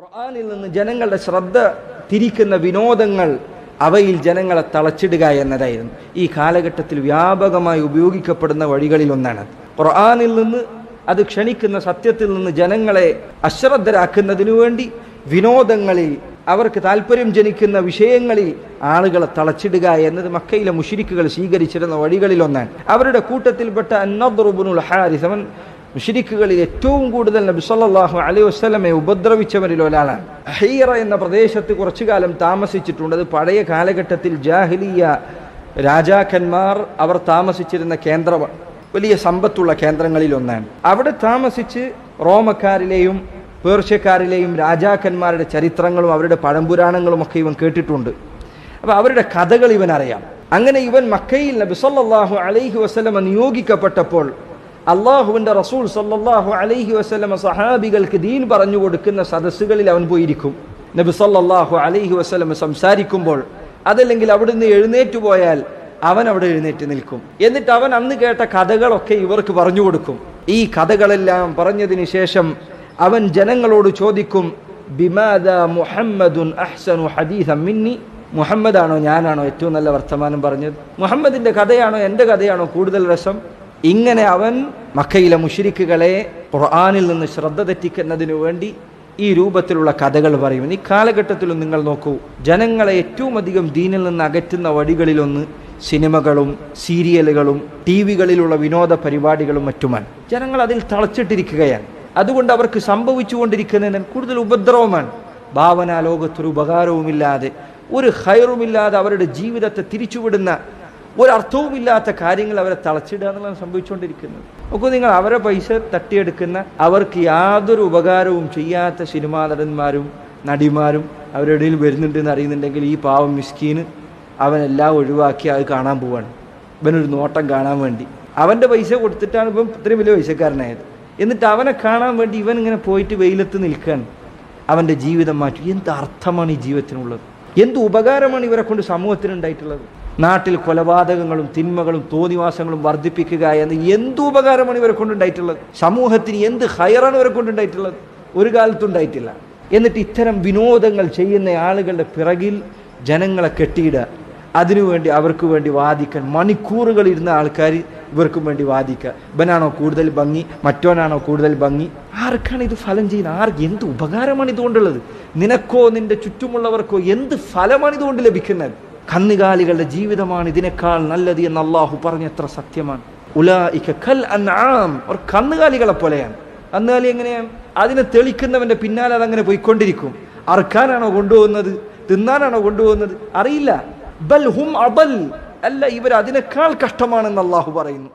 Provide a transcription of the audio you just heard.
ഖുർആനിൽ നിന്ന് ജനങ്ങളുടെ ശ്രദ്ധ തിരിക്കുന്ന വിനോദങ്ങൾ അവയിൽ ജനങ്ങളെ തളച്ചിടുക എന്നതായിരുന്നു ഈ കാലഘട്ടത്തിൽ വ്യാപകമായി ഉപയോഗിക്കപ്പെടുന്ന വഴികളിലൊന്നാണ്. ഖുർആനിൽ നിന്ന് അത് ക്ഷണിക്കുന്ന സത്യത്തിൽ നിന്ന് ജനങ്ങളെ അശ്രദ്ധരാക്കുന്നതിനു വേണ്ടി വിനോദങ്ങളിൽ അവർക്ക് താല്പര്യം ജനിക്കുന്ന വിഷയങ്ങളിൽ ആളുകളെ തളച്ചിടുക എന്നത് മക്കയിലെ മുശ്രിക്കുകൾ സ്വീകരിച്ചിരുന്ന വഴികളിലൊന്നാണ്. അവരുടെ കൂട്ടത്തിൽപ്പെട്ട അൻ-നദ്ർ ഇബ്നുൽ ഹാരിസ് അവൻ മുശ്രിക്കുകളിൽ ഏറ്റവും കൂടുതൽ നബി സല്ലല്ലാഹു അലൈഹി വസല്ലമയെ ഉപദ്രവിച്ചവരിൽ ഒരാളാണ്. ഹീറ എന്ന പ്രദേശത്ത് കുറച്ചു കാലം താമസിച്ചിട്ടുണ്ട്. അത് പഴയ കാലഘട്ടത്തിൽ ജാഹിലിയ രാജാക്കന്മാർ അവർ താമസിച്ചിരുന്ന കേന്ദ്രമാണ്, വലിയ സമ്പത്തുള്ള കേന്ദ്രങ്ങളിൽ ഒന്നാണ്. അവിടെ താമസിച്ച് റോമക്കാരിലെയും പേർഷ്യക്കാരിലെയും രാജാക്കന്മാരുടെ ചരിത്രങ്ങളും അവരുടെ പഴംപുരാണങ്ങളും ഒക്കെ ഇവൻ കേട്ടിട്ടുണ്ട്. അപ്പോൾ അവരുടെ കഥകൾ ഇവൻ അറിയാം. അങ്ങനെ ഇവൻ മക്കയിൽ നബി സല്ലല്ലാഹു അലൈഹി വസല്ലമ നിയോഗിക്കപ്പെട്ടപ്പോൾ അള്ളാഹുവിൻ്റെ റസൂൽ സല്ലല്ലാഹു അലൈഹി വസല്ലമ സഹാബികൾക്ക് ദീൻ പറഞ്ഞു കൊടുക്കുന്ന സദസ്സുകളിൽ അവൻ പോയിരിക്കും. നബി സല്ലല്ലാഹു അലൈഹി വസല്ലമ സംസാരിക്കുമ്പോൾ അതല്ലെങ്കിൽ അവിടുന്ന് എഴുന്നേറ്റ് പോയാൽ അവൻ അവിടെ എഴുന്നേറ്റ് നിൽക്കും. എന്നിട്ട് അവൻ അന്ന് കേട്ട കഥകളൊക്കെ ഇവർക്ക് പറഞ്ഞു കൊടുക്കും. ഈ കഥകളെല്ലാം പറഞ്ഞതിന് ശേഷം അവൻ ജനങ്ങളോട് ചോദിക്കും, ബിമാദാ മുഹമ്മദുൻ അഹ്സനു ഹദീസൻ മിന്നി, മുഹമ്മദാണോ ഞാനാണോ ഏറ്റവും നല്ല വർത്തമാനം പറഞ്ഞത്? മുഹമ്മദിൻ്റെ കഥയാണോ എൻ്റെ കഥയാണോ കൂടുതൽ രസം? ഇങ്ങനെ അവൻ മക്കയിലെ മുശ്രിക്കുകളെ ഖുർആനിൽ നിന്ന് ശ്രദ്ധ തെറ്റിക്കുന്നതിനു വേണ്ടി ഈ രൂപത്തിലുള്ള കഥകൾ പറയും. ഈ കാലഘട്ടത്തിലും നിങ്ങൾ നോക്കൂ, ജനങ്ങളെ ഏറ്റവും അധികം ദീനിൽ നിന്ന് അകറ്റുന്ന വഴികളിലൊന്ന് സിനിമകളും സീരിയലുകളും ടിവികളിലുള്ള വിനോദ പരിപാടികളും മറ്റുമാണ്. ജനങ്ങൾ അതിൽ തളച്ചിട്ടിരിക്കുകയാണ്. അതുകൊണ്ട് അവർക്ക് സംഭവിച്ചുകൊണ്ടിരിക്കുന്നതിന് കൂടുതൽ ഉപദ്രവമാണ്. ഭാവനാ ലോകത്തൊരു ഉപകാരവുമില്ലാതെ ഒരു ഖൈറുമില്ലാതെ അവരുടെ ജീവിതത്തെ തിരിച്ചുവിടുന്ന ഒരർത്ഥവുമില്ലാത്ത കാര്യങ്ങൾ അവരെ തളച്ചിടുക എന്നുള്ളതാണ് സംഭവിച്ചുകൊണ്ടിരിക്കുന്നത്. നോക്കൂ നിങ്ങൾ, അവരെ പൈസ തട്ടിയെടുക്കുന്ന അവർക്ക് യാതൊരു ഉപകാരവും ചെയ്യാത്ത സിനിമാ നടന്മാരും നടിമാരും അവരുടെ ഇടയിൽ വരുന്നുണ്ടെന്ന് അറിയുന്നുണ്ടെങ്കിൽ ഈ പാവം മിസ്കീന് അവനെല്ലാം ഒഴിവാക്കി അത് കാണാൻ പോവാണ്. ഇവനൊരു നോട്ടം കാണാൻ വേണ്ടി അവൻ്റെ പൈസ കൊടുത്തിട്ടാണ് ഇപ്പം ഇത്രയും വലിയ പൈസക്കാരനായത്. എന്നിട്ട് അവനെ കാണാൻ വേണ്ടി ഇവൻ ഇങ്ങനെ പോയിട്ട് വെയിലത്ത് നിൽക്കുകയാണ്. അവൻ്റെ ജീവിതം മാറ്റി. എന്ത് അർത്ഥമാണ് ഈ ജീവിതത്തിനുള്ളത്? എന്ത് ഉപകാരമാണ് ഇവരെ കൊണ്ട് സമൂഹത്തിനുണ്ടായിട്ടുള്ളത്? നാട്ടിൽ കൊലപാതകങ്ങളും തിന്മകളും തോന്നിവാസങ്ങളും വർദ്ധിപ്പിക്കുക എന്ന് എന്ത് ഉപകാരമാണ് ഇവരെ കൊണ്ടുണ്ടായിട്ടുള്ളത്? സമൂഹത്തിന് എന്ത് ഹൈറാണ് ഇവരെ കൊണ്ടുണ്ടായിട്ടുള്ളത്? ഒരു കാലത്തും ഉണ്ടായിട്ടില്ല. എന്നിട്ട് ഇത്തരം വിനോദങ്ങൾ ചെയ്യുന്ന ആളുകളുടെ പിറകിൽ ജനങ്ങളെ കെട്ടിയിടുക, അതിനുവേണ്ടി അവർക്ക് വേണ്ടി വാദിക്കാൻ മണിക്കൂറുകൾ ഇരുന്ന ആൾക്കാർ ഇവർക്കും വേണ്ടി വാദിക്കുക. ഇവനാണോ കൂടുതൽ ഭംഗി, മറ്റോനാണോ കൂടുതൽ ഭംഗി? ആർക്കാണ് ഇത് ഫലം ചെയ്യുന്നത്? ആർക്ക് എന്ത് ഉപകാരമാണ് ഇതുകൊണ്ടുള്ളത്? നിനക്കോ നിന്റെ ചുറ്റുമുള്ളവർക്കോ എന്ത് ഫലമാണ് ഇതുകൊണ്ട് ലഭിക്കുന്നത്? കന്നുകാലികളുടെ ജീവിതമാണ് ഇതിനേക്കാൾ നല്ലത് എന്ന് അള്ളാഹു പറഞ്ഞ എത്ര സത്യമാണ്. ഉലൈക കൽ അൻആം, അവർ കന്നുകാലികളെ പോലെയാണ്. കന്നുകാലി എങ്ങനെയാണ്? അതിനെ തെളിക്കുന്നവന്റെ പിന്നാലെ അതങ്ങനെ പോയിക്കൊണ്ടിരിക്കും. അറുക്കാനാണോ കൊണ്ടുപോകുന്നത്, തിന്നാനാണോ കൊണ്ടുപോകുന്നത്? അറിയില്ല. ബൽ ഹും അദൽ, അല്ല, ഇവർ അതിനേക്കാൾ കഷ്ടമാണെന്ന് അള്ളാഹു പറയുന്നു.